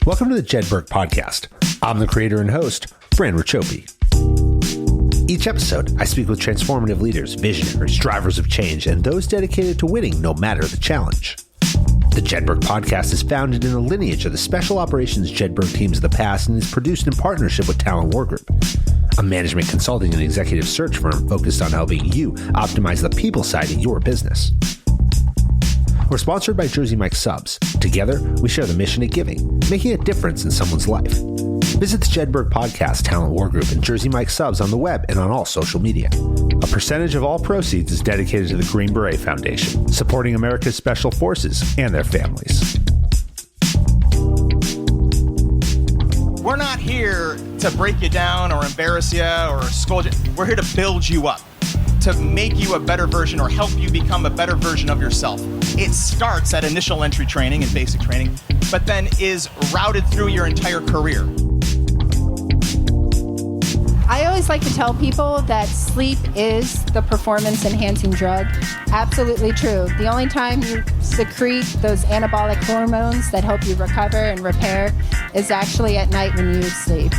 Welcome to the Jedburgh podcast. I'm the creator and host, Fran Racioppi. Each episode, I speak with transformative leaders, visionaries, drivers of change, and those dedicated to winning no matter the challenge. The Jedburgh podcast is founded in the lineage of the special operations Jedburgh teams of the past and is produced in partnership with Talent War Group, a management consulting and executive search firm focused on helping you optimize the people side of your business. We're sponsored by Jersey Mike Subs. Together, we share the mission of giving, making a difference in someone's life. Visit the Jedburgh Podcast, Talent War Group, and Jersey Mike Subs on the web and on all social media. A percentage of all proceeds is dedicated to the Green Beret Foundation, supporting America's Special Forces and their families. We're not here to break you down or embarrass you or scold you. We're here to build you up, to make you a better version or help you become a better version of yourself. It starts at initial entry training and basic training, but then is routed through your entire career. I always like to tell people that sleep is the performance-enhancing drug. Absolutely true. The only time you secrete those anabolic hormones that help you recover and repair is actually at night when you sleep.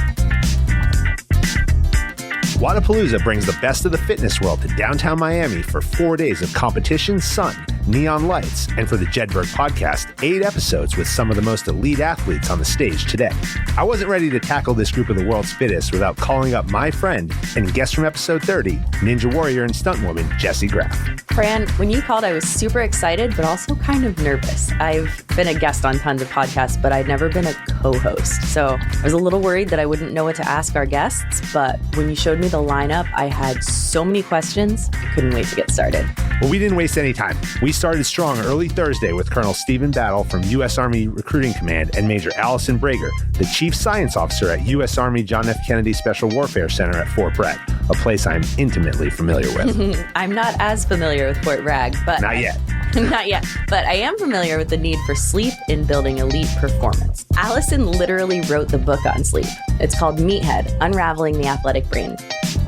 Wodapalooza brings the best of the fitness world to downtown Miami for 4 days of competition, sun, neon lights, and for the Jedburgh podcast, 8 episodes with some of the most elite athletes on the stage today. I wasn't ready to tackle this group of the world's fittest without calling up my friend and guest from episode 30, Ninja Warrior and Stuntwoman Jessie Graff. Fran, when you called, I was super excited, but also kind of nervous. I've been a guest on tons of podcasts, but I'd never been a co-host. So I was a little worried that I wouldn't know what to ask our guests, but when you showed me the lineup, I had so many questions. I couldn't wait to get started. Well, we didn't waste any time. We started strong early Thursday with Colonel Stephen Battle from U.S. Army Recruiting Command and Major Allison Brager, the Chief Science Officer at U.S. Army John F. Kennedy Special Warfare Center at Fort Bragg, a place I'm intimately familiar with. I'm not as familiar with Fort Bragg, but... Not yet. Not yet, but I am familiar with the need for sleep in building elite performance. Allison literally wrote the book on sleep. It's called Meathead, Unraveling the Athletic Brain.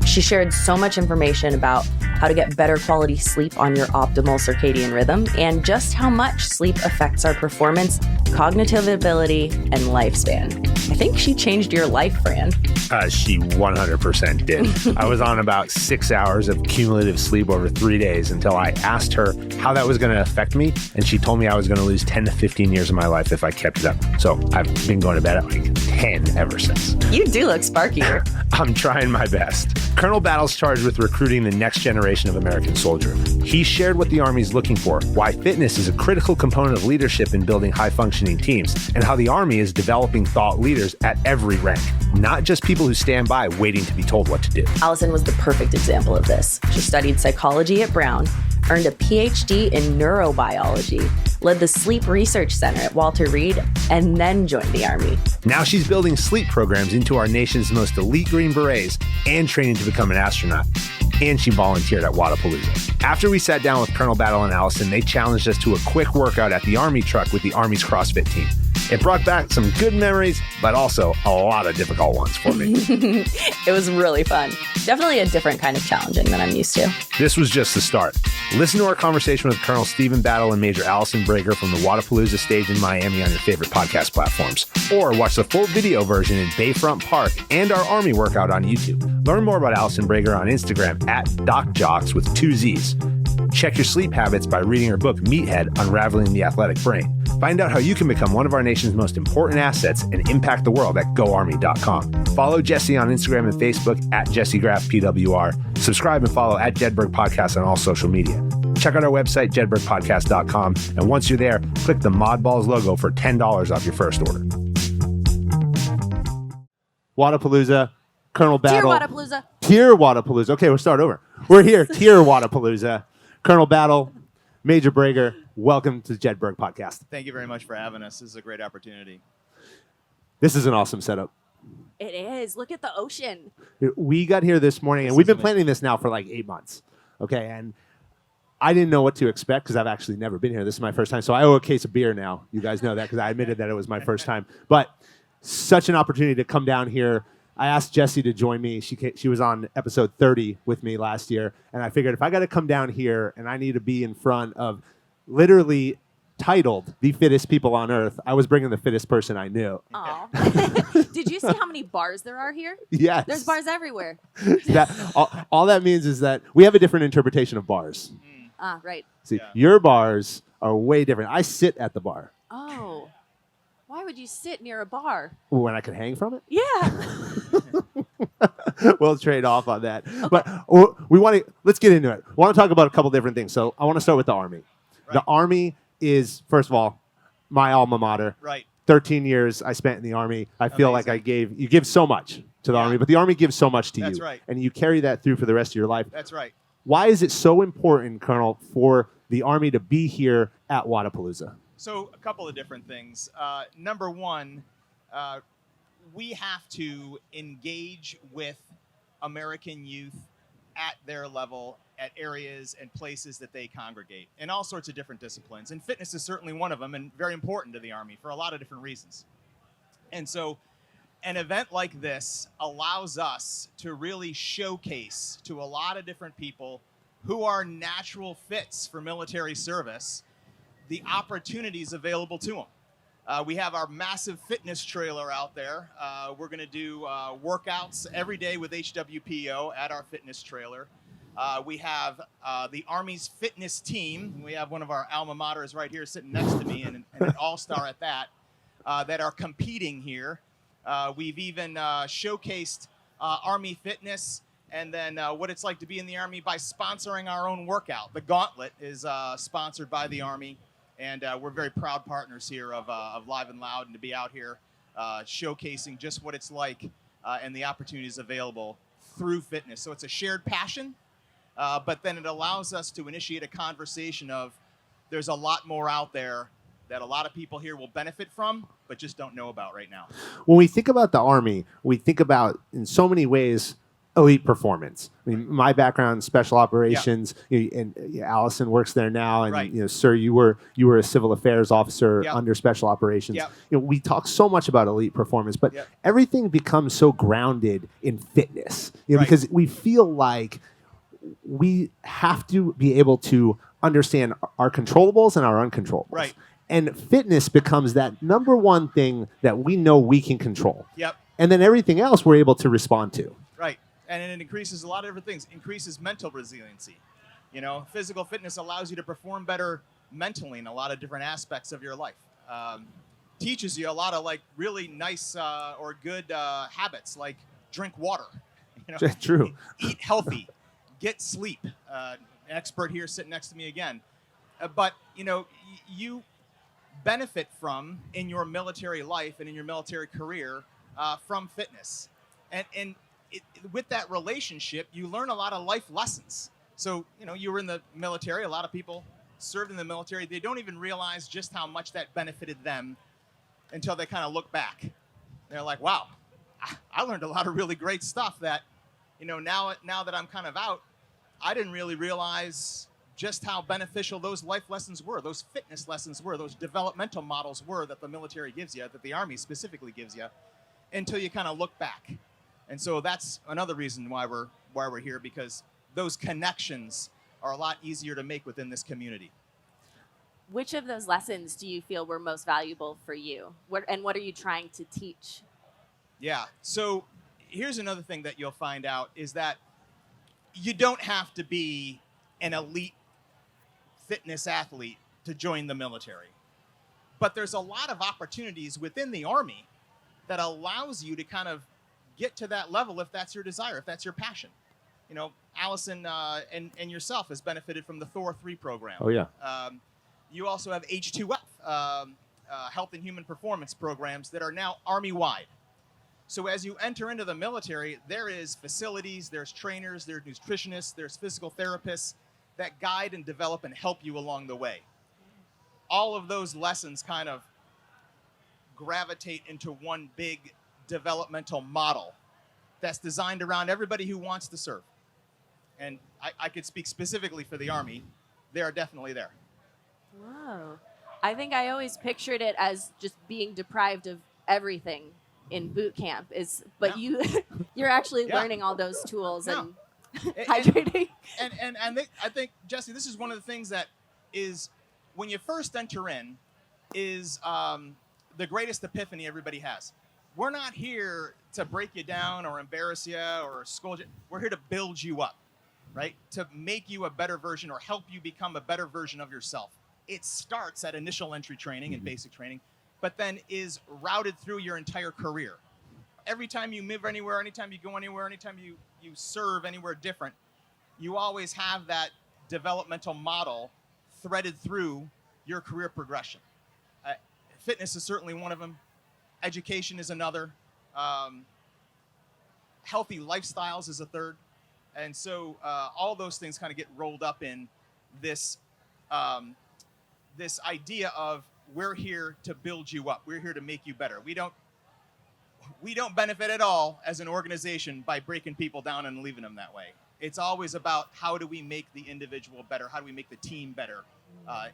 She shared so much information about how to get better quality sleep on your optimal circadian rhythm and just how much sleep affects our performance, cognitive ability, and lifespan. I think she changed your life, Fran. She 100% did. I was on about 6 hours of cumulative sleep over 3 days until I asked her how that was going to affect me, and she told me I was going to lose 10 to 15 years of my life if I kept it up. So I've been going to bed at like 10 ever since. You do look sparkier. I'm trying my best. Colonel Battle's charged with recruiting the next generation of American soldier. He shared what the Army's looking for, why fitness is a critical component of leadership in building high-functioning teams, and how the Army is developing thought leaders at every rank, not just people who stand by waiting to be told what to do. Allison was the perfect example of this. She studied psychology at Brown, earned a PhD in neurobiology, led the Sleep Research Center at Walter Reed, and then joined the Army. Now she's building sleep programs into our nation's most elite Green Berets and training to become an astronaut. And she volunteered at Wodapalooza. After we sat down with Colonel Battle and Allison, they challenged us to a quick workout at the Army truck with the Army's CrossFit team. It brought back some good memories, but also a lot of difficult ones for me. It was really fun. Definitely a different kind of challenging than I'm used to. This was just the start. Listen to our conversation with Colonel Stephen Battle and Major Allison Brager from the Wodapalooza stage in Miami on your favorite podcast platforms. Or watch the full video version in Bayfront Park and our Army workout on YouTube. Learn more about Allison Brager on Instagram at DocJocks with 2 Z's. Check your sleep habits by reading her book, Meathead, Unraveling the Athletic Brain. Find out how you can become one of our nation's most important assets and impact the world at GoArmy.com. Follow Jessie on Instagram and Facebook at Jessie Graff PWR. Subscribe and follow at Jedburgh Podcast on all social media. Check out our website, JedburghPodcast.com. And once you're there, click the Modballs logo for $10 off your first order. Wodapalooza, Colonel Battle. Dear Wodapalooza. TYR Wodapalooza. Okay, we'll start over. We're here, TYR Wodapalooza. Colonel Battle, Major Brager, welcome to the Jedburgh Podcast. Thank you very much for having us. This is a great opportunity. This is an awesome setup. It is. Look at the ocean. We got here this morning, and we've been planning this now for like 8 months. Okay, and I didn't know what to expect because I've actually never been here. This is my first time, so I owe a case of beer now. You guys know that because I admitted that it was my first time. But such an opportunity to come down here. I asked Jessie to join me. She was on episode 30 with me last year, and I figured if I got to come down here and I need to be in front of literally titled The Fittest People on Earth, I was bringing the fittest person I knew. Aw. Did you see how many bars there are here? Yes. There's bars everywhere. All that means is that we have a different interpretation of bars. Ah, right. See, your bars are way different. I sit at the bar. Oh. Why would you sit near a bar? When I could hang from it? Yeah. We'll trade off on that. Okay. But let's get into it. I want to talk about a couple different things. So I want to start with the Army. Right. The Army is, first of all, my alma mater. Right. 13 years I spent in the Army. I feel like you give so much to the Army, but the Army gives so much to you. That's right. And you carry that through for the rest of your life. That's right. Why is it so important, Colonel, for the Army to be here at Wodapalooza? So a couple of different things. Number one, we have to engage with American youth at their level, at areas and places that they congregate, in all sorts of different disciplines. And fitness is certainly one of them, and very important to the Army for a lot of different reasons. And so an event like this allows us to really showcase to a lot of different people who are natural fits for military service the opportunities available to them. We have our massive fitness trailer out there. We're going to do workouts every day with HWPO at our fitness trailer. We have the Army's fitness team. We have one of our alma maters right here sitting next to me, and an all-star at that are competing here. We've even showcased Army fitness and then what it's like to be in the Army by sponsoring our own workout. The Gauntlet is sponsored by the Army. And we're very proud partners here of Live and Loud, and to be out here showcasing just what it's like and the opportunities available through fitness. So it's a shared passion, but then it allows us to initiate a conversation of there's a lot more out there that a lot of people here will benefit from, but just don't know about right now. When we think about the Army, we think about, in so many ways, elite performance. I mean, my background, special operations, and Allison works there now, and sir, you were a civil affairs officer under special operations. We talk so much about elite performance, but everything becomes so grounded in fitness, because we feel like we have to be able to understand our controllables and our uncontrollables. Right. And fitness becomes that number one thing that we know we can control. Yep. And then everything else we're able to respond to. Right. And it increases a lot of different things. Increases mental resiliency. Physical fitness allows you to perform better mentally in a lot of different aspects of your life. Teaches you a lot of really nice or good habits, like drink water. True. Eat healthy. Get sleep. An expert here sitting next to me again. But you benefit from, in your military life and in your military career, from fitness. And with that relationship, you learn a lot of life lessons. So, you were in the military. A lot of people served in the military. They don't even realize just how much that benefited them until they kind of look back. They're like, wow, I learned a lot of really great stuff that, now that I'm kind of out, I didn't really realize just how beneficial those life lessons were, those fitness lessons were, those developmental models were that the military gives you, that the Army specifically gives you, until you kind of look back. And so that's another reason why we're here, because those connections are a lot easier to make within this community. Which of those lessons do you feel were most valuable for you? What are you trying to teach? Yeah. So here's another thing that you'll find out is that you don't have to be an elite fitness athlete to join the military. But there's a lot of opportunities within the Army that allows you to kind of get to that level if that's your desire, if that's your passion. Allison and yourself has benefited from the Thor 3 program. Oh, yeah. You also have H2F, Health and Human Performance programs that are now Army-wide. So as you enter into the military, there is facilities, there's trainers, there's nutritionists, there's physical therapists that guide and develop and help you along the way. All of those lessons kind of gravitate into one big developmental model that's designed around everybody who wants to serve. And I could speak specifically for the Army. They are definitely there. Whoa. I think I always pictured it as just being deprived of everything in boot camp. You're actually learning all those tools and hydrating. And I think, Jessie, this is one of the things that is when you first enter in is the greatest epiphany everybody has. We're not here to break you down or embarrass you or scold you. We're here to build you up, right? To make you a better version or help you become a better version of yourself. It starts at initial entry training and basic training, but then is routed through your entire career. Every time you move anywhere, anytime you go anywhere, anytime you serve anywhere different, you always have that developmental model threaded through your career progression. Fitness is certainly one of them. Education is another. Healthy lifestyles is a third. And so all those things kind of get rolled up in this this idea of we're here to build you up. We're here to make you better. We don't benefit at all as an organization by breaking people down and leaving them that way. It's always about how do we make the individual better? How do we make the team better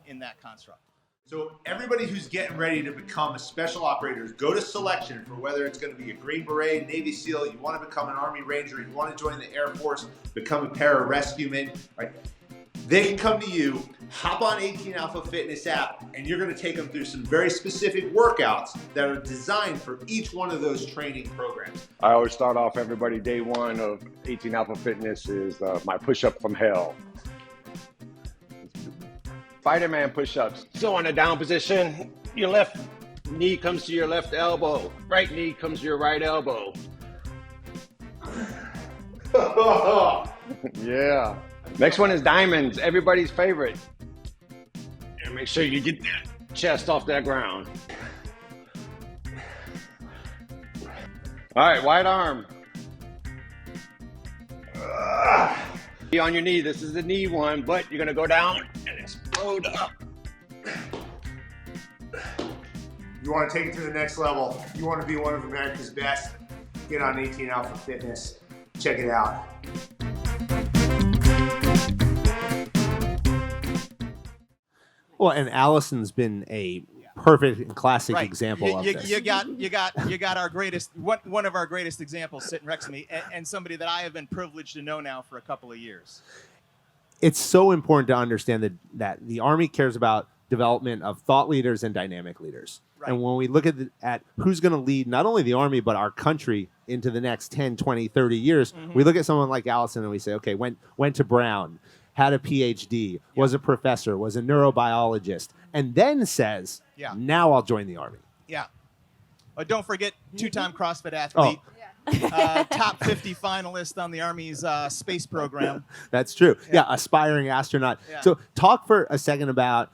in that construct? So everybody who's getting ready to become a special operator, go to selection for whether it's going to be a Green Beret, Navy SEAL, you want to become an Army Ranger, you want to join the Air Force, become a pararescueman, right? They can come to you, hop on 18 Alpha Fitness app, and you're going to take them through some very specific workouts that are designed for each one of those training programs. I always start off everybody day one of 18 Alpha Fitness is my push-up from hell. Spider-Man push-ups. So in a down position, your left knee comes to your left elbow. Right knee comes to your right elbow. Yeah. Next one is diamonds, everybody's favorite. And make sure you get that chest off that ground. All right, wide arm. Be on your knee. This is the knee one, but you're gonna go down and explode up. You want to take it to the next level. You want to be one of America's best. Get on 18 Alpha Fitness. Check it out. Well, and Allison's been a perfect and classic example of this. You got our greatest one of our greatest examples sitting next to me, and somebody that I have been privileged to know now for a couple of years. It's so important to understand that the Army cares about development of thought leaders and dynamic leaders. Right. And when we look at who's going to lead not only the Army, but our country into the next 10, 20, 30 years, we look at someone like Allison and we say, okay, went to Brown, had a PhD, was a professor, was a neurobiologist, and then says, now I'll join the Army. Yeah. But don't forget, two-time CrossFit athlete. Top 50 finalist on the Army's space program. That's true. Yeah, aspiring astronaut. Yeah. So talk for a second about,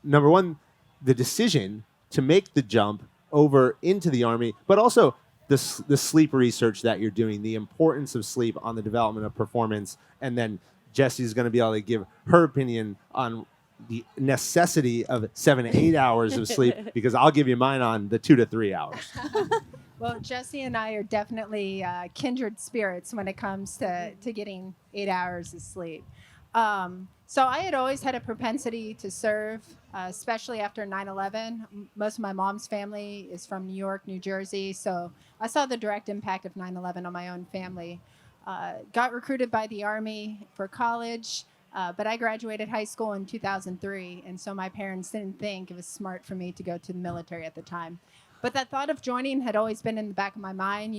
number one, the decision to make the jump over into the Army, but also the sleep research that you're doing, the importance of sleep on the development of performance, and then Jessie's going to be able to give her opinion on the necessity of 7 to 8 hours of sleep, because I'll give you mine on the 2 to 3 hours. Well, Jessie and I are definitely kindred spirits when it comes to getting 8 hours of sleep. So I had always had a propensity to serve, especially after 9/11. Most of my mom's family is from New York, New Jersey, so I saw the direct impact of 9/11 on my own family. Got recruited by the Army for college, but I graduated high school in 2003, and so my parents didn't think it was smart for me to go to the military at the time. But that thought of joining had always been in the back of my mind,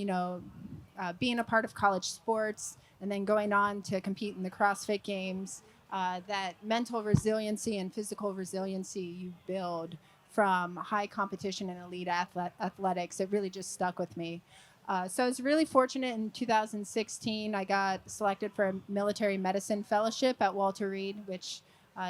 being a part of college sports and then going on to compete in the CrossFit Games. That mental resiliency and physical resiliency you build from high competition and elite athletics, it really just stuck with me. So I was really fortunate in 2016. I got selected for a military medicine fellowship at Walter Reed, which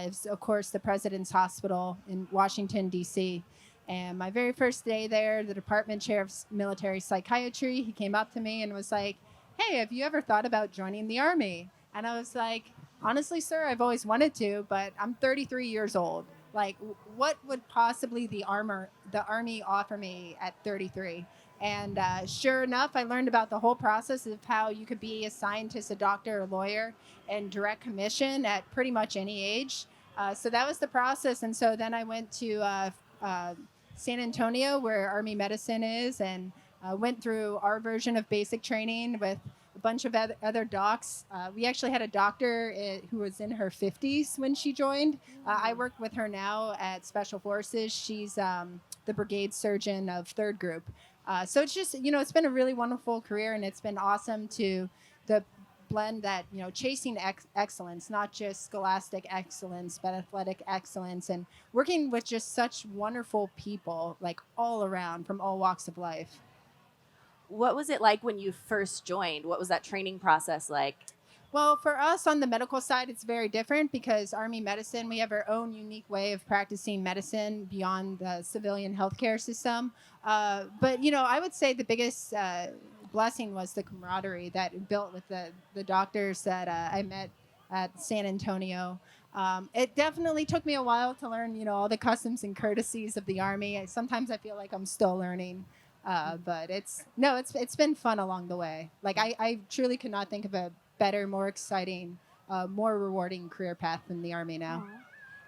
is, of course, the President's Hospital in Washington, D.C. And my very first day there, the department chair of military psychiatry, he came up to me and was like, "Hey, have you ever thought about joining the Army?" And I was like, "Honestly, sir, I've always wanted to, but I'm 33 years old. Like, what would possibly the Army offer me at 33? And sure enough, I learned about the whole process of how you could be a scientist, a doctor, a lawyer, and direct commission at pretty much any age. So that was the process. And so then I went to San Antonio, where Army medicine is, and went through our version of basic training with a bunch of other docs. We actually had a doctor who was in her 50s when she joined. I work with her now at Special Forces. She's the Brigade surgeon of 3rd Group. So it's just, it's been a really wonderful career, and it's been awesome to blend that, chasing excellence, not just scholastic excellence, but athletic excellence, and working with just such wonderful people, like all around from all walks of life. What was it like when you first joined? What was that training process like? Well, for us on the medical side, it's very different because Army medicine, we have our own unique way of practicing medicine beyond the civilian healthcare system. But, I would say the biggest blessing was the camaraderie that built with the doctors that I met at San Antonio. It definitely took me a while to learn, all the customs and courtesies of the Army. Sometimes I feel like I'm still learning. But it's been fun along the way. Like I truly could not think of a better, more exciting, more rewarding career path than the Army now.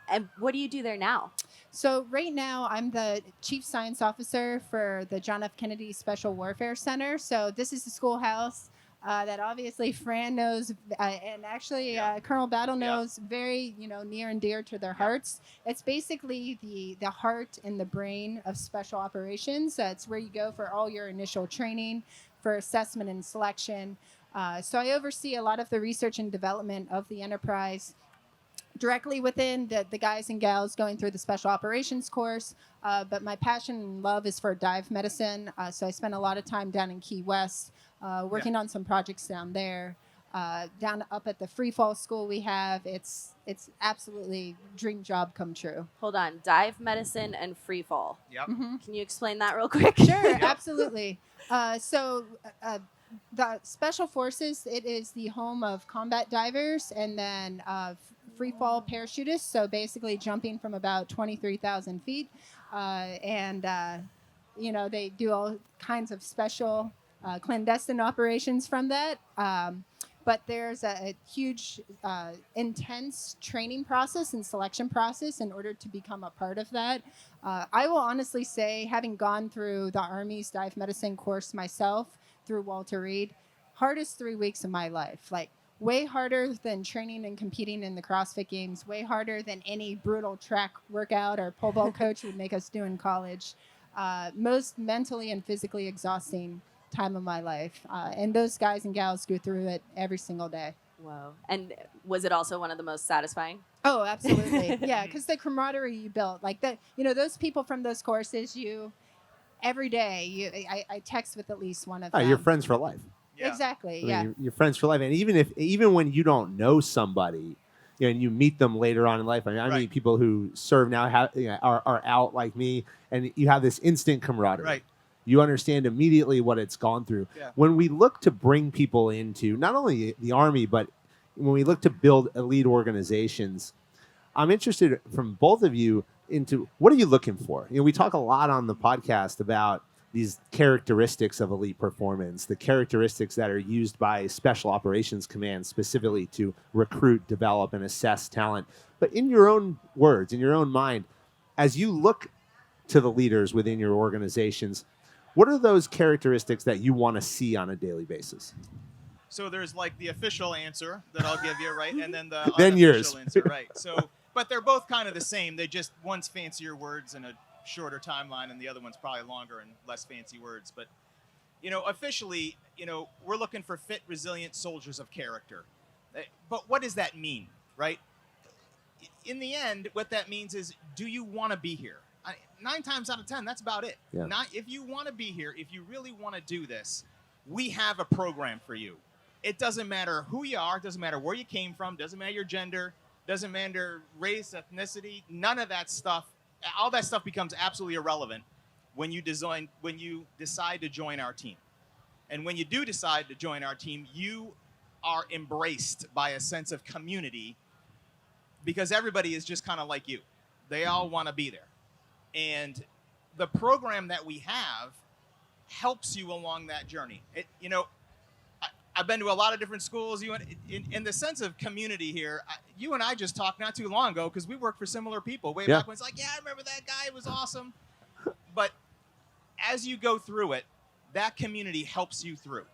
And what do you do there now? So right now I'm the Chief Science Officer for the John F. Kennedy Special Warfare Center. So this is the schoolhouse that obviously Fran knows, and actually Colonel Battle knows very, near and dear to their hearts. It's basically the heart and the brain of special operations. It's where you go for all your initial training, for assessment and selection. So I oversee a lot of the research and development of the enterprise directly within the guys and gals going through the special operations course. But my passion and love is for dive medicine. So I spend a lot of time down in Key West working on some projects down there. Down up at the free fall school we have, it's absolutely dream job come true. Hold on, dive medicine and free fall. Yep. Mm-hmm. Can you explain that real quick? Sure, absolutely. So the Special Forces, it is the home of combat divers and then free fall parachutists. So basically jumping from about 23,000 feet. They do all kinds of special clandestine operations from that. But there's a huge, intense training process and selection process in order to become a part of that. I will honestly say, having gone through the Army's dive medicine course myself through Walter Reed, hardest 3 weeks of my life. Like, way harder than training and competing in the CrossFit Games, way harder than any brutal track workout or pole vault coach would make us do in college. Most mentally and physically exhausting time of my life. And those guys and gals go through it every single day. Whoa. And was it also one of the most satisfying? Oh, absolutely. Yeah, because the camaraderie you built, like that, those people from those courses, every day, I text with at least one of them. You're friends for life. Yeah. Exactly. I mean, you're friends for life. And even when you don't know somebody, and you meet them later on in life. I meet people who serve now, are out like me, and you have this instant camaraderie. Right. You understand immediately what it's gone through. Yeah. When we look to bring people into not only the Army, but when we look to build elite organizations, I'm interested from both of you into what are you looking for? We talk a lot on the podcast about these characteristics of elite performance, the characteristics that are used by Special Operations Command specifically to recruit, develop, and assess talent. But in your own words, in your own mind, as you look to the leaders within your organizations, what are those characteristics that you want to see on a daily basis? So there's like the official answer that I'll give you, right? And then the Then unofficial yours. answer, right? So, but they're both kind of the same. They just, one's fancier words and a shorter timeline, and the other one's probably longer and less fancy words. But, officially, we're looking for fit, resilient soldiers of character. But what does that mean, right? In the end, what that means is, do you want to be here? 9 times out of 10, that's about it. Yeah. If you want to be here, if you really want to do this, we have a program for you. It doesn't matter who you are, doesn't matter where you came from, doesn't matter your gender, doesn't matter race, ethnicity, none of that stuff. All that stuff becomes absolutely irrelevant when you decide to join our team. And when you do decide to join our team, you are embraced by a sense of community because everybody is just kind of like you. They all want to be there. And the program that we have helps you along that journey. I've been to a lot of different schools. In the sense of community here, you and I just talked not too long ago because we worked for similar people way back when it's like, yeah, I remember that guy. It was awesome. But as you go through it, that community helps you through,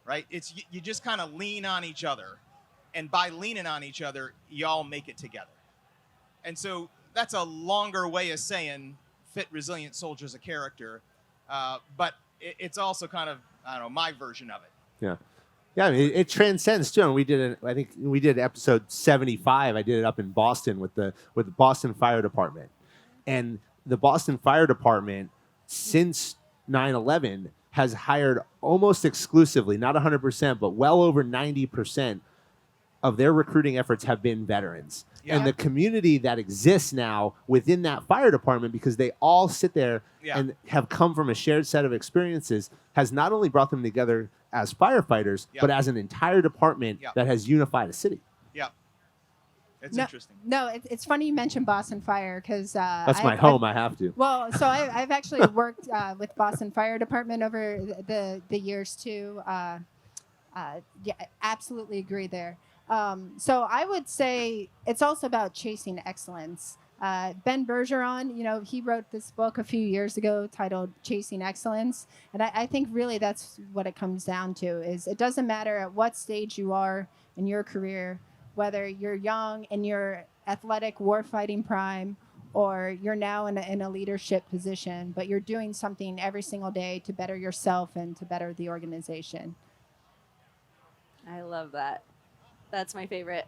right? It's you just kind of lean on each other, and by leaning on each other, y'all make it together. And so that's a longer way of saying fit, resilient soldiers a character, but it's also kind of, I don't know, my version of it. Yeah. Yeah, I mean, it transcends too. And I think we did episode 75. I did it up in Boston with the Boston Fire Department. And the Boston Fire Department, since 9/11, has hired almost exclusively, not 100%, but well over 90% of their recruiting efforts have been veterans. Yeah. And the community that exists now within that fire department, because they all sit there and have come from a shared set of experiences, has not only brought them together as firefighters, but as an entire department that has unified a city. Yeah. It's interesting. No, it's funny you mentioned Boston Fire because that's my home. I have to. Well, so I've actually worked with Boston Fire Department over the years too. Yeah, absolutely agree there. So I would say it's also about chasing excellence. Ben Bergeron, he wrote this book a few years ago titled Chasing Excellence. And I think really that's what it comes down to is it doesn't matter at what stage you are in your career, whether you're young in your athletic warfighting prime or you're now in a leadership position, but you're doing something every single day to better yourself and to better the organization. I love that. That's my favorite.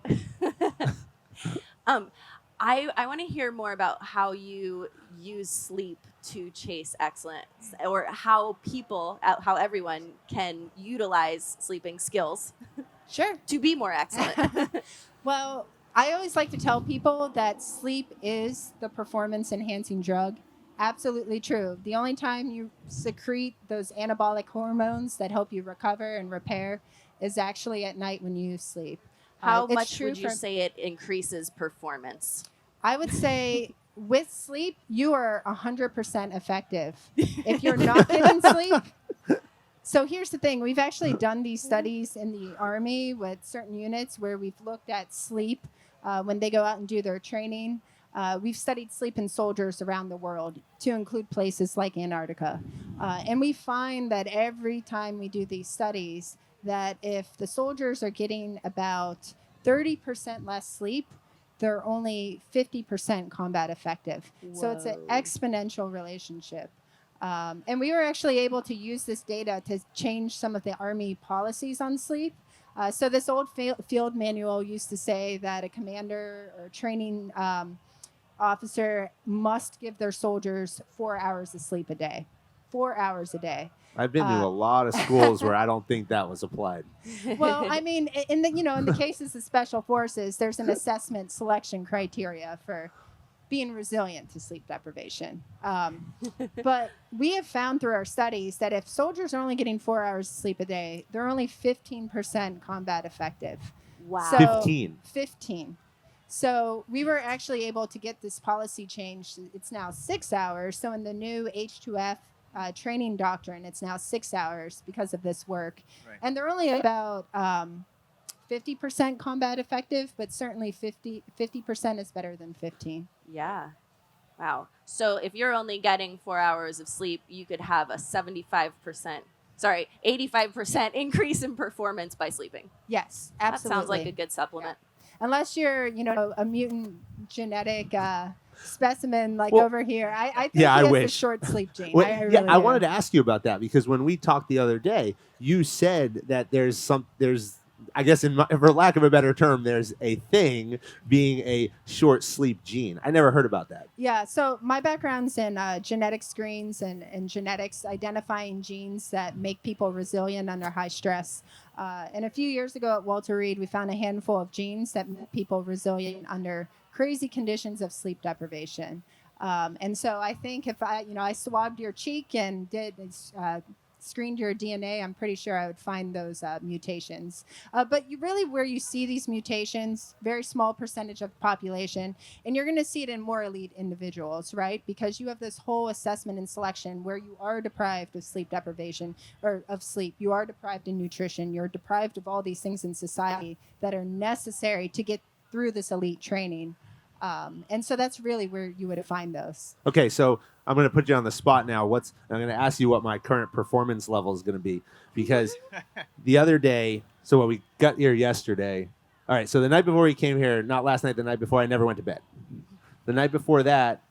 I want to hear more about how you use sleep to chase excellence, or how everyone can utilize sleeping skills Sure. to be more excellent. Well, I always like to tell people that sleep is the performance-enhancing drug. Absolutely true. The only time you secrete those anabolic hormones that help you recover and repair is actually at night when you sleep. How much would you say it increases performance? I would say with sleep, you are 100% effective. If you're not getting sleep. So here's the thing. We've actually done these studies in the Army with certain units where we've looked at sleep when they go out and do their training. We've studied sleep in soldiers around the world to include places like Antarctica. And we find that every time we do these studies, that if the soldiers are getting about 30% less sleep, they're only 50% combat effective. Whoa. So it's an exponential relationship. And we were actually able to use this data to change some of the Army policies on sleep. So this old field manual used to say that a commander or training officer must give their soldiers 4 hours of sleep a day. 4 hours a day. I've been to a lot of schools where I don't think that was applied. Well, I mean, in the cases of special forces, there's an assessment selection criteria for being resilient to sleep deprivation. But we have found through our studies that if soldiers are only getting 4 hours of sleep a day, they're only 15% combat effective. Wow. So, 15. So we were actually able to get this policy changed. It's now 6 hours. So in the new H2F training doctrine, it's now 6 hours because of this work. Right. And they're only about 50% combat effective, but certainly 50% is better than 15. Yeah. Wow. So if you're only getting 4 hours of sleep, you could have a 85% increase in performance by sleeping. Yes, absolutely. That sounds like a good supplement. Yeah. Unless you're, a mutant genetic specimen over here. I think he has a short sleep gene. Well, I wanted to ask you about that because when we talked the other day, you said that there's I guess for lack of a better term, there's a thing being a short sleep gene. I never heard about that. Yeah, so my background's in genetic screens and genetics, identifying genes that make people resilient under high stress. And a few years ago at Walter Reed, we found a handful of genes that make people resilient under crazy conditions of sleep deprivation. And so I think if I swabbed your cheek and did screened your DNA, I'm pretty sure I would find those mutations. But where you see these mutations, very small percentage of the population, and you're going to see it in more elite individuals, right? Because you have this whole assessment and selection where you are deprived of sleep deprivation or of sleep. You are deprived of nutrition. You're deprived of all these things in society that are necessary to get through this elite training. And so that's really where you would find those. Okay, so I'm going to put you on the spot now. I'm going to ask you what my current performance level is going to be, because the other day, so when we got here yesterday, all right, so the night before we came here, not last night, the night before, I never went to bed. The night before that,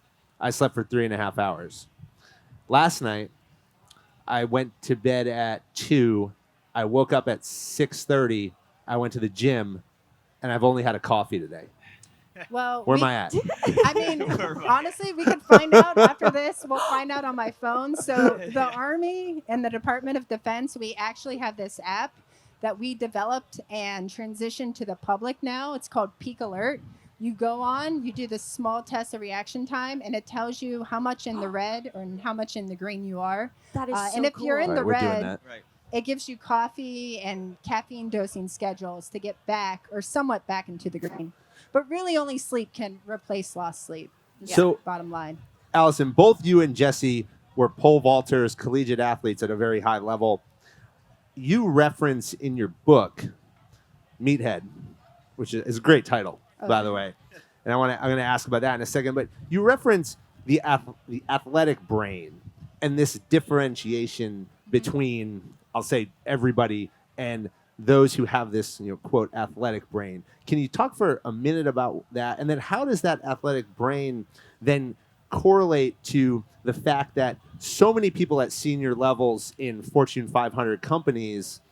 I slept for 3.5 hours. Last night, I went to bed at 2. I woke up at 6:30. I went to the gym, and I've only had a coffee today. Well, Where am I at? I mean, honestly, we can find out after this. We'll find out on my phone. So the Army and the Department of Defense, we actually have this app that we developed and transitioned to the public now. It's called Peak Alert. You go on, you do this small test of reaction time, and it tells you how much in the red or how much in the green you are. That is so and if cool. you're in the We're doing red, that. it gives you coffee and caffeine dosing schedules to get back or somewhat back into the green. But really only sleep can replace lost sleep. Yeah. So, Bottom line. Allison, both you and Jessie were pole vaulters, collegiate athletes at a very high level. You reference in your book Meathead, which is a great title, by the way. And I'm going to ask about that in a second. But you reference the athletic brain and this differentiation between, I'll say, everybody and those who have this, quote, athletic brain. Can you talk for a minute about that? And then how does that athletic brain then correlate to the fact that so many people at senior levels in Fortune 500 companies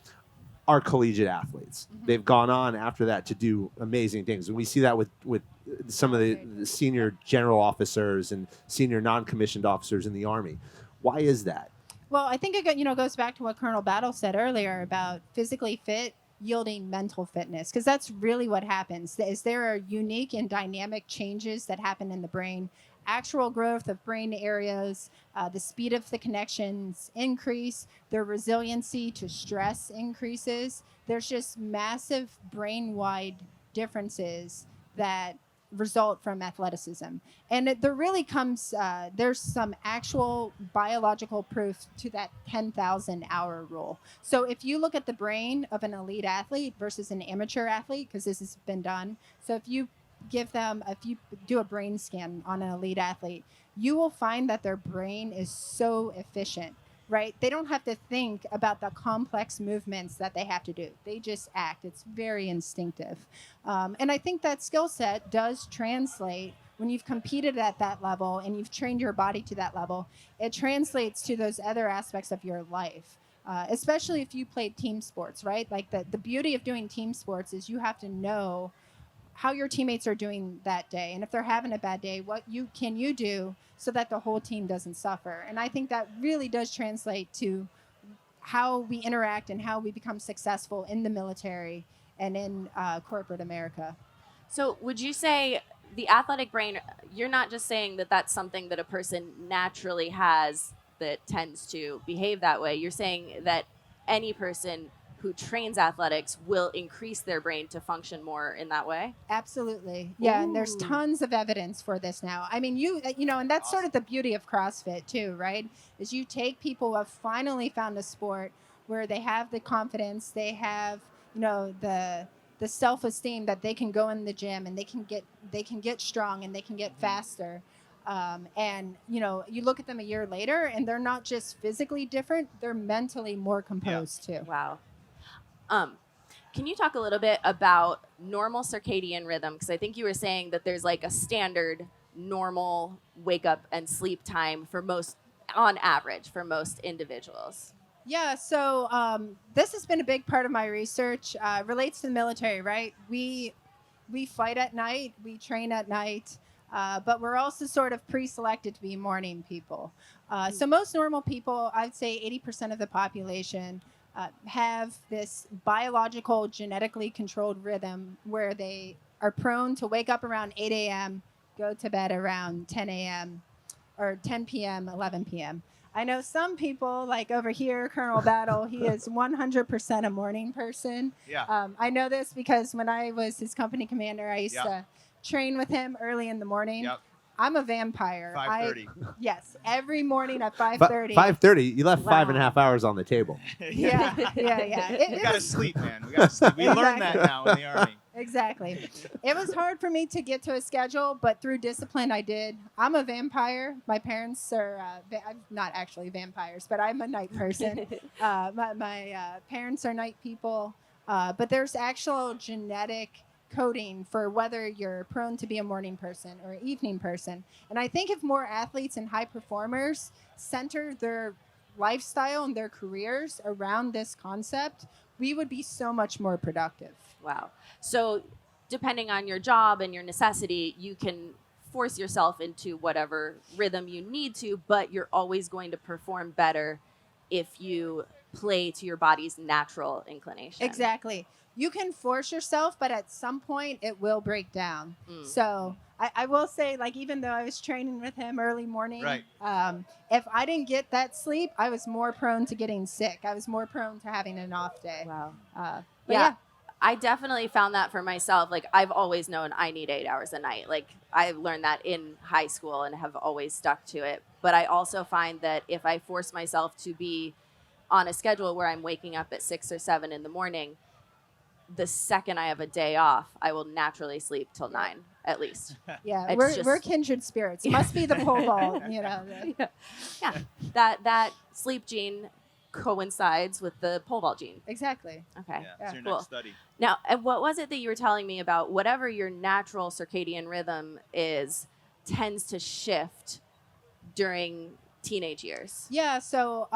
are collegiate athletes? Mm-hmm. They've gone on after that to do amazing things. And we see that with some of the senior general officers and senior non-commissioned officers in the Army. Why is that? Well, I think it goes back to what Colonel Battle said earlier about physically fit yielding mental fitness, because that's really what happens. Is there are unique and dynamic changes that happen in the brain, actual growth of brain areas, the speed of the connections increase, their resiliency to stress increases. There's just massive brain-wide differences that result from athleticism. And there really comes, there's some actual biological proof to that 10,000 hour rule. So if you look at the brain of an elite athlete versus an amateur athlete, because this has been done, so if you do a brain scan on an elite athlete, you will find that their brain is so efficient, right? They don't have to think about the complex movements that they have to do. They just act. It's very instinctive. And I think that skill set does translate when you've competed at that level and you've trained your body to that level. It translates to those other aspects of your life, especially if you played team sports, right? Like the beauty of doing team sports is you have to know how your teammates are doing that day. And if they're having a bad day, what can you do so that the whole team doesn't suffer? And I think that really does translate to how we interact and how we become successful in the military and in corporate America. So would you say the athletic brain, you're not just saying that that's something that a person naturally has that tends to behave that way. You're saying that any person who trains athletics will increase their brain to function more in that way? Absolutely. Yeah, Ooh. and there's tons of evidence for this now. I mean, and that's sort of the beauty of CrossFit too, right? Is you take people who have finally found a sport where they have the confidence, they have, the self-esteem that they can go in the gym and they can get strong and they can get faster. And you look at them a year later and they're not just physically different, they're mentally more composed too. Wow. Can you talk a little bit about normal circadian rhythm? Because I think you were saying that there's like a standard normal wake up and sleep time on average for most individuals. Yeah, so this has been a big part of my research. Relates to the military, right? We fight at night, we train at night, but we're also sort of pre-selected to be morning people. So most normal people, I'd say 80% of the population, have this biological, genetically controlled rhythm where they are prone to wake up around 8 a.m., go to bed around 10 a.m., or 10 p.m., 11 p.m. I know some people, like over here, Colonel Battle, he is 100% a morning person. Yeah. I know this because when I was his company commander, I used to train with him early in the morning. Yep. I'm a vampire. 5:30. Yes, every morning at 5:30. 5:30. You left Wow. 5.5 hours on the table. Yeah. We gotta sleep, man. We gotta sleep. We learned that now in the Army. Exactly. It was hard for me to get to a schedule, but through discipline, I did. I'm a vampire. My parents are I'm not actually vampires, but I'm a night person. My parents are night people, but there's actual genetic coding for whether you're prone to be a morning person or an evening person. And I think if more athletes and high performers center their lifestyle and their careers around this concept, we would be so much more productive. Wow. So depending on your job and your necessity, you can force yourself into whatever rhythm you need to, but you're always going to perform better if you play to your body's natural inclination. Exactly. You can force yourself, but at some point it will break down. So I will say, like, even though I was training with him early morning, Right. If I didn't get that sleep, I was more prone to getting sick. I was more prone to having an off day. Wow. But yeah. I definitely found that for myself. Like, I've always known I need 8 hours a night. Like, I learned that in high school and have always stuck to it. But I also find that if I force myself to be on a schedule where I'm waking up at 6 or 7 in the morning, the second I have a day off, I will naturally sleep till 9 at least. Yeah, It's we're kindred spirits. Must be the pole vault, you know. Yeah. That sleep gene coincides with the pole vault gene. Exactly. Okay. Yeah, it's your Cool. next study. Now, and what was it that you were telling me about? Whatever your natural circadian rhythm is, tends to shift during teenage years. Yeah, so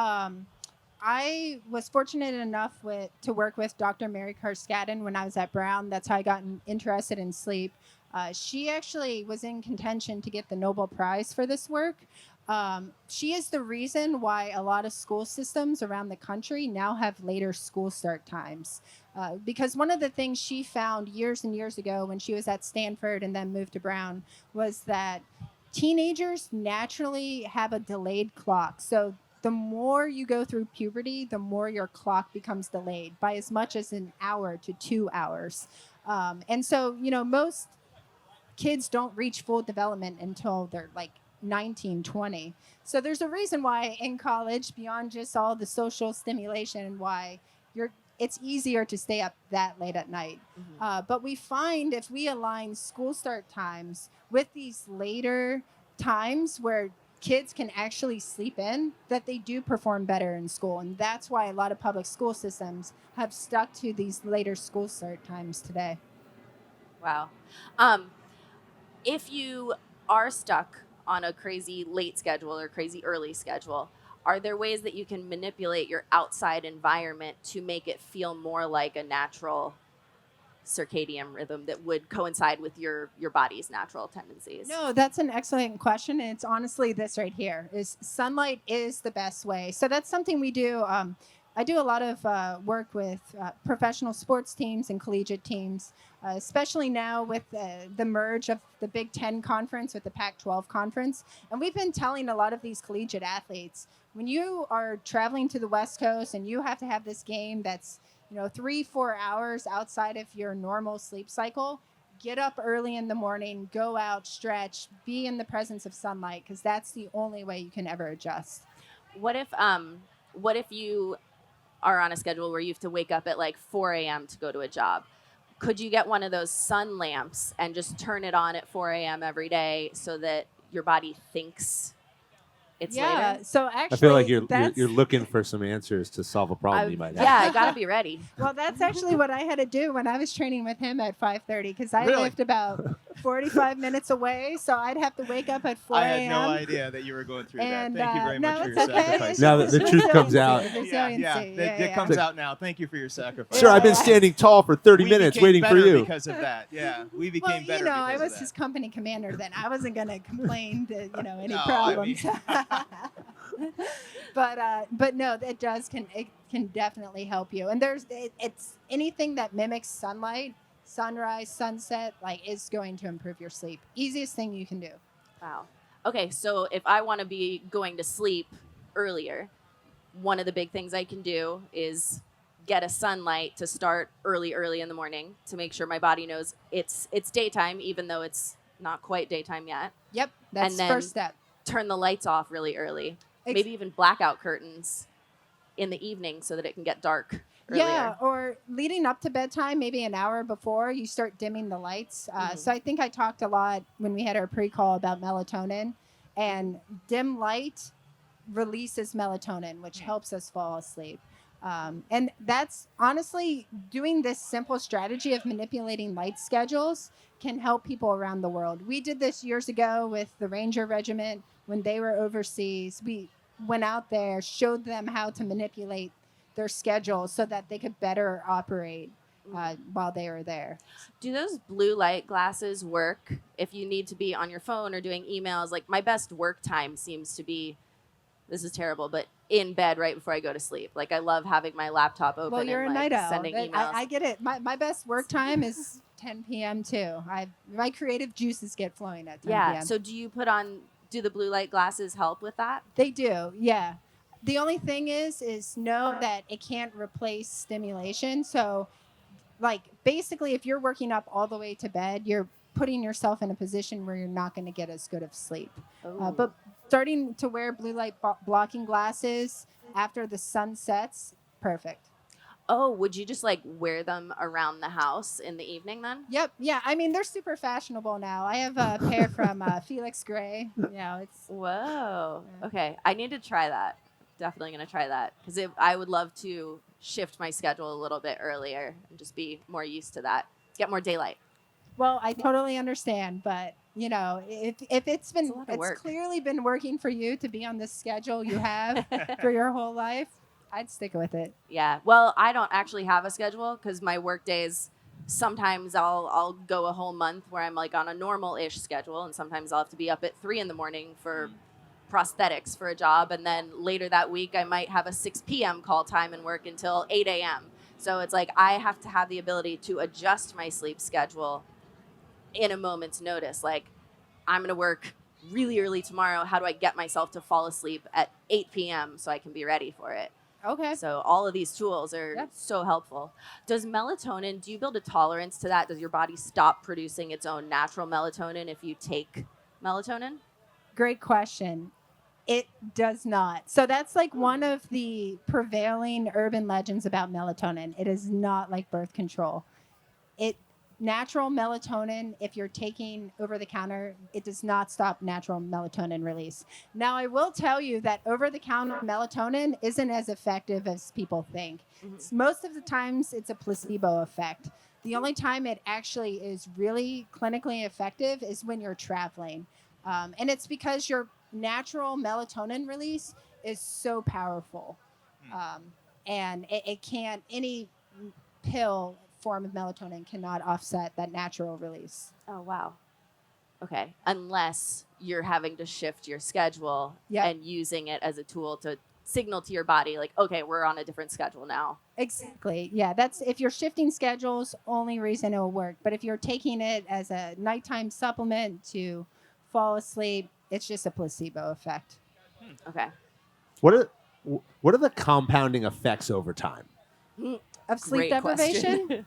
I was fortunate enough to work with Dr. Mary Carskadden when I was at Brown. That's how I got interested in sleep. She actually was in contention to get the Nobel Prize for this work. She is the reason why a lot of school systems around the country now have later school start times. Because one of the things she found years and years ago when she was at Stanford and then moved to Brown was that teenagers naturally have a delayed clock. So the more you go through puberty, the more your clock becomes delayed by as much as an hour to 2 hours. And so, most kids don't reach full development until they're like 19, 20. So there's a reason why in college, beyond just all the social stimulation, why it's easier to stay up that late at night. But we find if we align school start times with these later times where kids can actually sleep in, that they do perform better in school. And that's why a lot of public school systems have stuck to these later school start times today. Wow. If you are stuck on a crazy late schedule or crazy early schedule, are there ways that you can manipulate your outside environment to make it feel more like a natural circadian rhythm that would coincide with your body's natural tendencies? No, that's an excellent question. And it's honestly this right here is sunlight is the best way. So that's something we do. I do a lot of work with professional sports teams and collegiate teams, especially now with the merge of the Big Ten conference with the Pac-12 conference. And we've been telling a lot of these collegiate athletes, when you are traveling to the West Coast and you have to have this game that's 3-4 hours outside of your normal sleep cycle, get up early in the morning, go out, stretch, be in the presence of sunlight, because that's the only way you can ever adjust. What if you are on a schedule where you have to wake up at like 4 a.m. to go to a job? Could you get one of those sun lamps and just turn it on at 4 a.m. every day so that your body thinks it's later? So actually, I feel like you're looking for some answers to solve a problem you might have. Yeah, I gotta be ready. Well, that's actually what I had to do when I was training with him at 5:30, because I Really? lived about 45 minutes away, so I'd have to wake up at 4 a.m. I had no idea that you were going through And, that. Thank you very no, much for it's your okay. sacrifice. Now that the truth comes out. It comes out now. Thank you for your sacrifice. Sure, I've been standing tall for 30 minutes became waiting for better you. because of that. Yeah, we became better. Well, I because was of his that. company commander then. I wasn't going to complain to any No, I problems. But no, it can definitely help you. And it's anything that mimics sunlight, sunrise, sunset, is going to improve your sleep. Easiest thing you can do. Wow. Okay, so if I want to be going to sleep earlier, one of the big things I can do is get a sunlight to start early in the morning to make sure my body knows it's daytime, even though it's not quite daytime yet. Yep, that's And then first step. Turn the lights off really early. Maybe even blackout curtains in the evening so that it can get dark. Yeah, or leading up to bedtime, maybe an hour before, you start dimming the lights. So I think I talked a lot when we had our pre-call about melatonin, and dim light releases melatonin, which helps us fall asleep. And that's honestly doing this simple strategy of manipulating light schedules can help people around the world. We did this years ago with the Ranger Regiment when they were overseas. We went out there, showed them how to manipulate their schedule so that they could better operate while they were there. Do those blue light glasses work if you need to be on your phone or doing emails? Like my best work time seems to be, this is terrible, but in bed right before I go to sleep. Like I love having my laptop open. Well, you're and a night owl. sending emails. I get it. My best work time is 10 p.m. too. My creative juices get flowing at 10 p.m. So do the blue light glasses help with that? They do, yeah. The only thing is know that it can't replace stimulation. So, like, basically, if you're working up all the way to bed, you're putting yourself in a position where you're not going to get as good of sleep. But starting to wear blue light blocking glasses after the sun sets, perfect. Oh, would you just like wear them around the house in the evening then? Yep. Yeah. I mean, they're super fashionable now. I have a pair from Felix Gray. It's. Whoa. Okay. I need to try that. Definitely going to try that because I would love to shift my schedule a little bit earlier and just be more used to that. Get more daylight. Well, I totally understand, but if it's clearly been working for you to be on this schedule you have for your whole life, I'd stick with it. Yeah. Well, I don't actually have a schedule because my work days, sometimes I'll go a whole month where I'm like on a normal-ish schedule, and sometimes I'll have to be up at 3 a.m. for prosthetics for a job, and then later that week I might have a 6 p.m. call time and work until 8 a.m. So it's like I have to have the ability to adjust my sleep schedule in a moment's notice. Like, I'm going to work really early tomorrow. How do I get myself to fall asleep at 8 p.m. so I can be ready for it? Okay. So all of these tools are so helpful. Does melatonin, do you build a tolerance to that? Does your body stop producing its own natural melatonin if you take melatonin? Great question. It does not. So that's like one of the prevailing urban legends about melatonin. It is not like birth control. Natural melatonin, if you're taking over the counter, it does not stop natural melatonin release. Now, I will tell you that over the counter melatonin isn't as effective as people think. Most of the times it's a placebo effect. The only time it actually is really clinically effective is when you're traveling. And it's because your natural melatonin release is so powerful. And it can't, any pill form of melatonin cannot offset that natural release. Oh, wow. Okay. Unless you're having to shift your schedule and using it as a tool to signal to your body, like, okay, we're on a different schedule now. Exactly. Yeah. That's if you're shifting schedules, only reason it will work. But if you're taking it as a nighttime supplement to fall asleep, it's just a placebo effect. Okay. What are the compounding effects over time? Of sleep deprivation?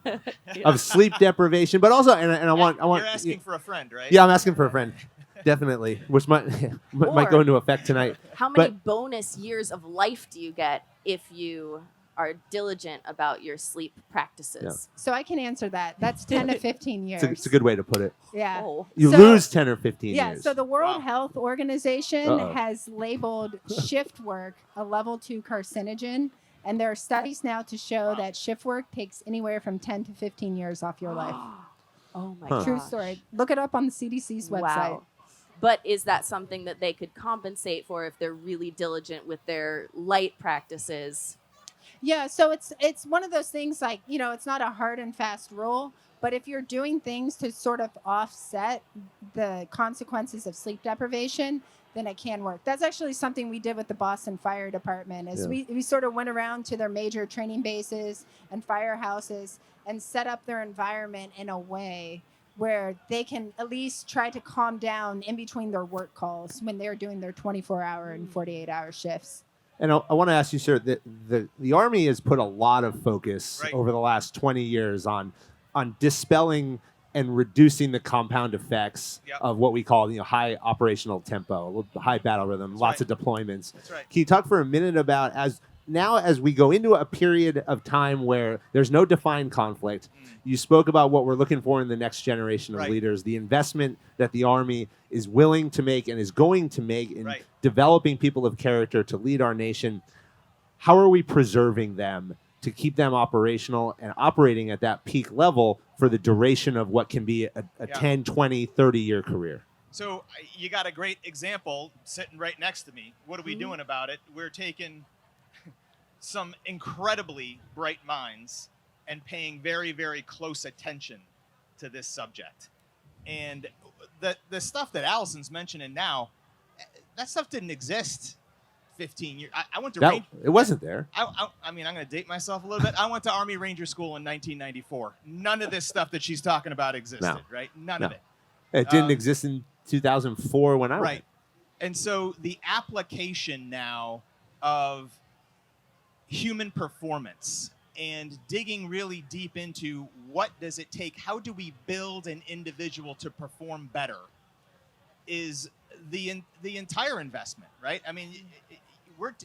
Of sleep deprivation, but also, and I want. You're asking for a friend, right? Yeah, I'm asking for a friend, definitely, which might go into effect tonight. How many bonus years of life do you get if you are diligent about your sleep practices? Yeah. So I can answer that. That's 10 to 15 years. It's a good way to put it. Yeah. Oh. You lose 10 or 15 years. Yeah, so the World Health Organization Uh-oh. has labeled shift work a level 2 carcinogen. And there are studies now to show that shift work takes anywhere from 10 to 15 years off your life. Oh my gosh. True story. Look it up on the CDC's website. Wow. But is that something that they could compensate for if they're really diligent with their light practices? Yeah, so it's one of those things like, it's not a hard and fast rule, but if you're doing things to sort of offset the consequences of sleep deprivation, then it can work. That's actually something we did with the Boston Fire Department is we sort of went around to their major training bases and firehouses and set up their environment in a way where they can at least try to calm down in between their work calls when they're doing their 24-hour and 48-hour shifts. And I want to ask you, sir, the Army has put a lot of focus over the last 20 years on dispelling and reducing the compound effects of what we call high operational tempo, high battle rhythm, lots of deployments. That's right. Can you talk for a minute about, now as we go into a period of time where there's no defined conflict, you spoke about what we're looking for in the next generation of leaders, the investment that the Army is willing to make and is going to make in developing people of character to lead our nation. How are we preserving them to keep them operational and operating at that peak level for the duration of what can be a 10, 20, 30-year career? So you got a great example sitting right next to me. What are we doing about it? We're taking some incredibly bright minds and paying very, very close attention to this subject. And the stuff that Allison's mentioning now, that stuff didn't exist 15 years. I went to it wasn't there. I mean, I'm going to date myself a little bit. I went to Army Ranger School in 1994. None of this stuff that she's talking about existed, right? None of it. It didn't exist in 2004 when I went. And so the application now of human performance and digging really deep into what does it take, how do we build an individual to perform better, is the entire investment, right? I mean,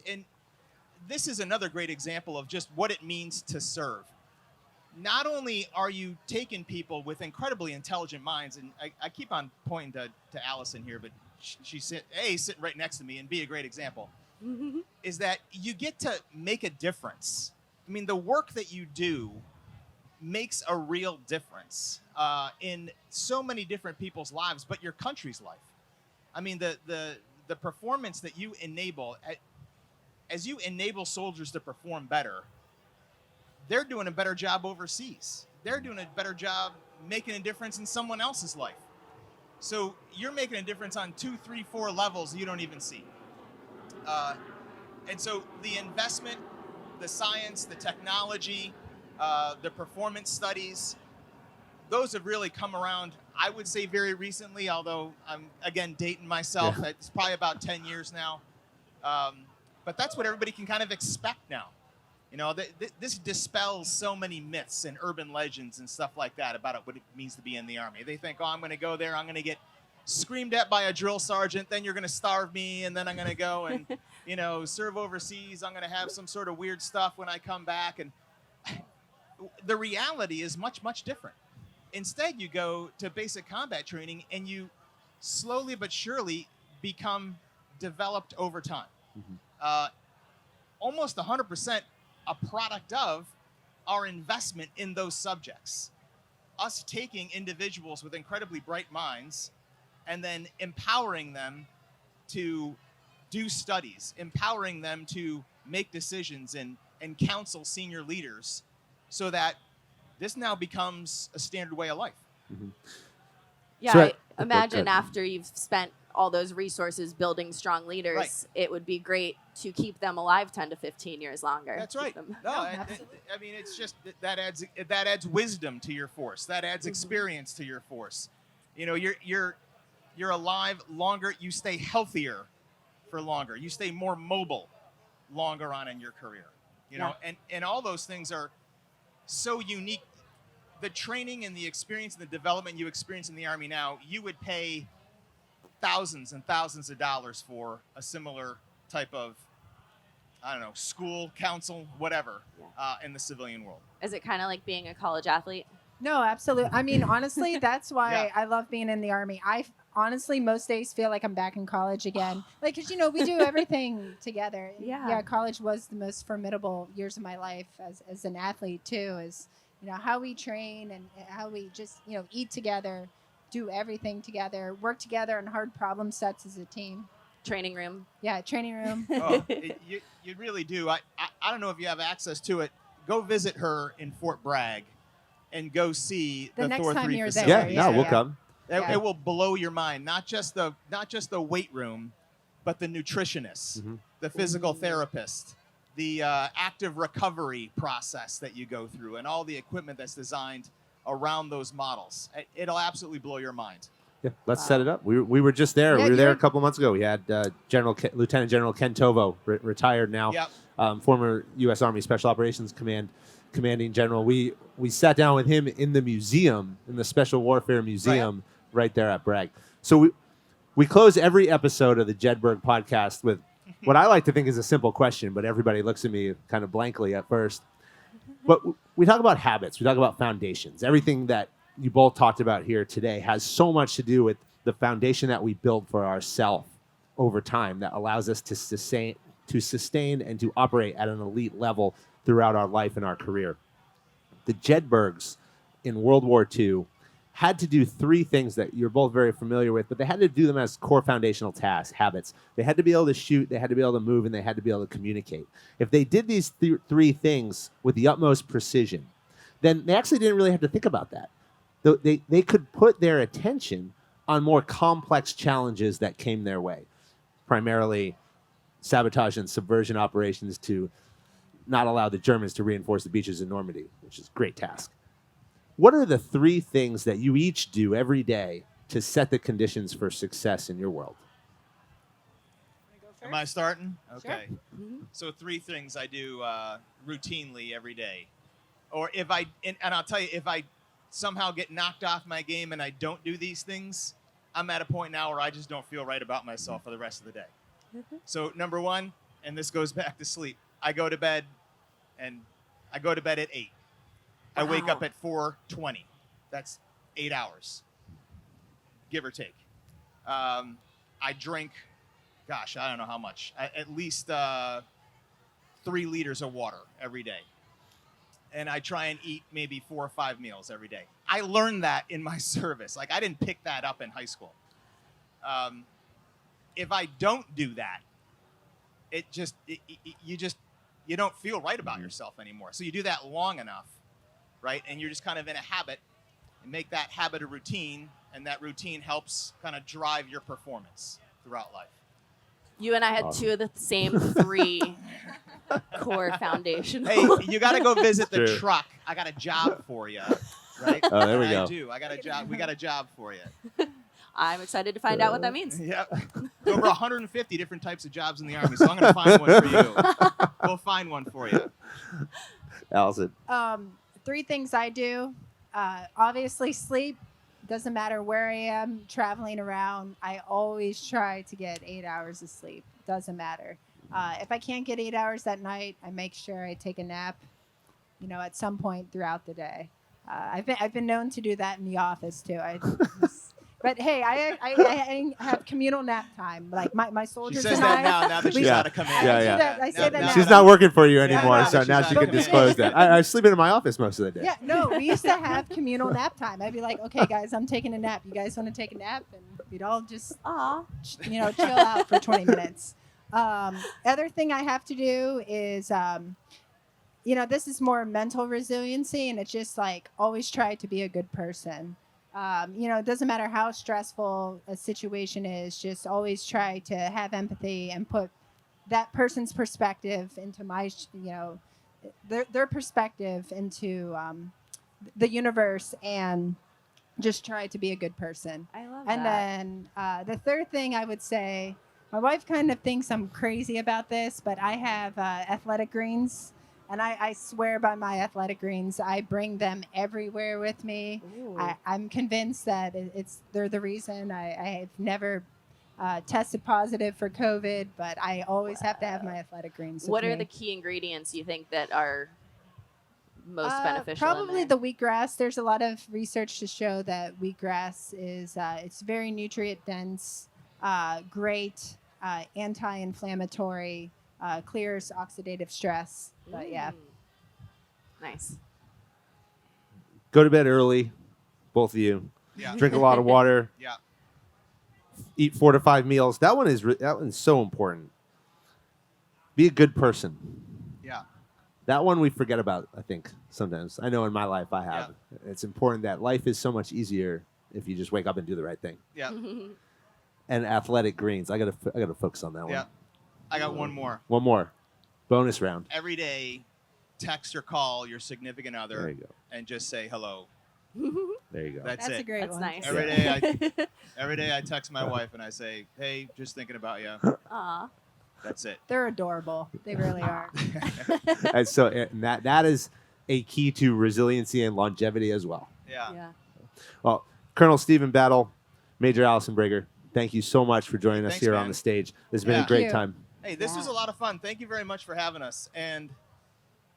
and this is another great example of just what it means to serve. Not only are you taking people with incredibly intelligent minds, and I keep on pointing to Allison here, but she's sitting right next to me, and be a great example, is that you get to make a difference. I mean, the work that you do makes a real difference in so many different people's lives, but your country's life. I mean, the performance that you enable, as you enable soldiers to perform better, they're doing a better job overseas. They're doing a better job making a difference in someone else's life. So you're making a difference on 2, 3, 4 levels you don't even see. And so the investment, the science, the technology, the performance studies, those have really come around, I would say, very recently, although I'm, again, dating myself. Yeah. It's probably about 10 years now. But that's what everybody can kind of expect now. You know, this dispels so many myths and urban legends and stuff like that about what it means to be in the Army. They think, oh, I'm going to go there, I'm going to get screamed at by a drill sergeant, then you're going to starve me, and then I'm going to go and, you know, serve overseas. I'm going to have some sort of weird stuff when I come back. And the reality is much, much different. Instead, you go to basic combat training, and you slowly but surely become developed over time. Almost 100% a product of our investment in those subjects. Us taking individuals with incredibly bright minds and then empowering them to do studies, empowering them to make decisions and counsel senior leaders, so that this now becomes a standard way of life. Yeah, so I imagine after you've spent all those resources building strong leaders, it would be great to keep them alive 10 to 15 years longer. That's right. I mean, it's just that adds wisdom to your force. That adds experience to your force. You know, you're alive longer. You stay healthier for longer. You stay more mobile longer on in your career. You know, and all those things are so unique. The training and the experience and the development you experience in the Army now, you would pay thousands and thousands of dollars for a similar type of, I don't know, school, council, whatever, in the civilian world. Is it kind of like being a college athlete? No, absolutely. I mean, honestly, that's why I love being in the Army. I honestly most days feel like I'm back in college again. Like, because, you know, we do everything together. Yeah, college was the most formidable years of my life as an athlete, too, is, you know, how we train and how we just, you know, eat together, do everything together, work together on hard problem sets as a team. Training room. Yeah, training room. You really do. I don't know if you have access to it. Go visit her in Fort Bragg and go see the next Thor time 3 you're facility. there. We'll come. It will blow your mind. Not just the weight room, but the nutritionists, the physical therapist, the active recovery process that you go through, and all the equipment that's designed around those models. It'll absolutely blow your mind. Yeah, let's set it up. We were just there. We were there a couple months ago. We had Lieutenant General Ken Tovo, retired now, former U.S. Army Special Operations Commanding General. We sat down with him in the museum, in the Special Warfare Museum, right there at Bragg. So we close every episode of the Jedburgh podcast with what I like to think is a simple question, but everybody looks at me kind of blankly at first. But we talk about habits. We talk about foundations. Everything that you both talked about here today has so much to do with the foundation that we build for ourselves over time that allows us to sustain and to operate at an elite level throughout our life and our career. The Jedburghs in World War II had to do three things that you're both very familiar with, but they had to do them as core foundational tasks, habits. They had to be able to shoot, they had to be able to move, and they had to be able to communicate. If they did these three things with the utmost precision, then they actually didn't really have to think about that. They could put their attention on more complex challenges that came their way, primarily sabotage and subversion operations to not allow the Germans to reinforce the beaches in Normandy, which is a great task. What are the three things that you each do every day to set the conditions for success in your world? Am I starting? Okay. Sure. So 3 things I do routinely every day. Or if and I'll tell you, if I somehow get knocked off my game and I don't do these things, I'm at a point now where I just don't feel right about myself for the rest of the day. So number 1, and this goes back to sleep, I go to bed at 8. I wake up at 4:20. That's 8 hours, give or take. I drink, gosh, I don't know how much, at least 3 liters of water every day. And I try and eat maybe 4 or 5 meals every day. I learned that in my service. Like, I didn't pick that up in high school. If I don't do that, you don't feel right about yourself anymore. So you do that long enough, right? And you're just kind of in a habit, and make that habit a routine, and that routine helps kind of drive your performance throughout life. You and I had two of the same 3 core foundational. Hey, you got to go visit the True. truck. I got a job for you, right? Oh, there we go. I do. I got a job. We got a job for you. I'm excited to find out what that means. Yep. Over 150 different types of jobs in the Army, so I'm going to find one for you. We'll find one for you. Allison. 3 things I do. Obviously, sleep. Doesn't matter where I am, traveling around. I always try to get 8 hours of sleep. Doesn't matter. If I can't get 8 hours that night, I make sure I take a nap, at some point throughout the day. I've been known to do that in the office too. But hey, I have communal nap time. Like my She soldiers says and that I. now that she's Yeah. out of command. Yeah. I say that now. She's not working for you Yeah, anymore, now so that now she's she out can of disclose that. I sleep in my office most of the day. Yeah, no, we used to have communal nap time. I'd be like, okay, guys, I'm taking a nap. You guys want to take a nap? And we'd all just, chill out for 20 minutes. Other thing I have to do is, this is more mental resiliency, and it's just like always try to be a good person. It doesn't matter how stressful a situation is, just always try to have empathy and put that person's perspective into their perspective into the universe, and just try to be a good person. I love And that. then the third thing I would say, my wife kind of thinks I'm crazy about this, but I have athletic greens. And I swear by my athletic greens. I bring them everywhere with me. I'm convinced that they're the reason. I've never tested positive for COVID, but I always have to have my athletic greens with What me. are the key ingredients you think that are most beneficial? Probably the wheatgrass. There's a lot of research to show that wheatgrass is it's very nutrient dense, great, anti-inflammatory, clears oxidative stress. But yeah. Nice. Go to bed early, both of you. Yeah. Drink a lot of water. Yeah. Eat 4 to 5 meals. That one's so important. Be a good person. Yeah. That one we forget about, I think, sometimes. I know in my life I have. Yeah. It's important that life is so much easier if you just wake up and do the right thing. Yeah. And athletic greens. I gotta focus on that one. Yeah. I got one more. One more. Bonus round. Every day, text or call your significant other There you go. and just say hello. There you go. That's That's it. a great That's one. nice. Every day I text my wife and I say, hey, just thinking about you. Aw. That's it. They're adorable. They really are. And so that is a key to resiliency and longevity as well. Yeah. Well, Colonel Stephen Battle, Major Allison Brager, thank you so much for joining us Thanks, here man. on the stage. This has been a Yeah. great Thank you. time. Hey, this was a lot of fun. Thank you very much for having us. And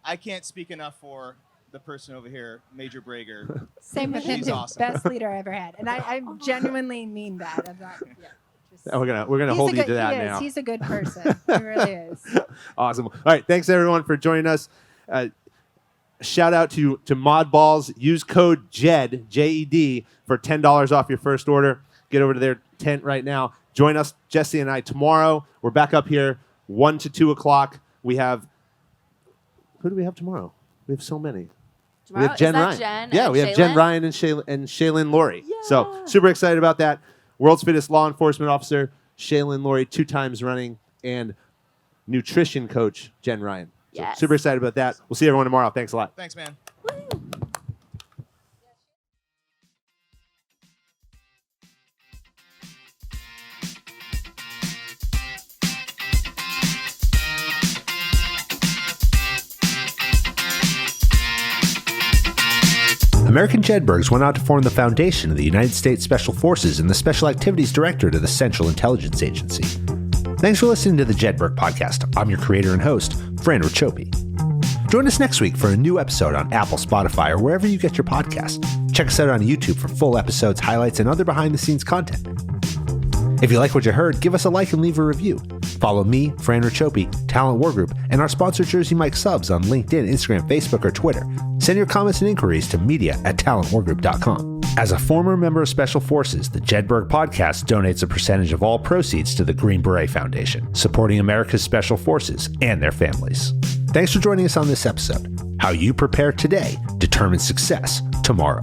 I can't speak enough for the person over here, Major Brager. Same with him, She's too. awesome. Best leader I ever had. And I genuinely mean that. I'm not, We're gonna hold you to that now. He's a good person. He really is. Awesome. All right, thanks everyone for joining us. Shout out to Modballs. Use code JED, J-E-D, for $10 off your first order. Get over to their tent right now. Join us, Jessie and I, tomorrow. We're back up here 1 to 2 o'clock. We have, who do we have tomorrow? We have so many. Tomorrow? We have Jen Is that Ryan. Jen Yeah, and we have Shaylin? Jen Ryan and Shaylin Laurie. Yeah. So super excited about that. World's fittest law enforcement officer, Shaylin Laurie, 2 times running, and nutrition coach, Jen Ryan. So Yes. super excited about that. We'll see everyone tomorrow. Thanks a lot. Thanks, man. American Jedburghs went out to form the foundation of the United States Special Forces and the Special Activities Director to the Central Intelligence Agency. Thanks for listening to the Jedburgh Podcast. I'm your creator and host, Fran Racioppi. Join us next week for a new episode on Apple, Spotify, or wherever you get your podcast. Check us out on YouTube for full episodes, highlights, and other behind-the-scenes content. If you like what you heard, give us a like and leave a review. Follow me, Fran Racioppi, Talent War Group, and our sponsor Jersey Mike Subs on LinkedIn, Instagram, Facebook, or Twitter. Send your comments and inquiries to media@talentwargroup.com. As a former member of Special Forces, the Jedburgh Podcast donates a percentage of all proceeds to the Green Beret Foundation, supporting America's Special Forces and their families. Thanks for joining us on this episode. How you prepare today determines success tomorrow.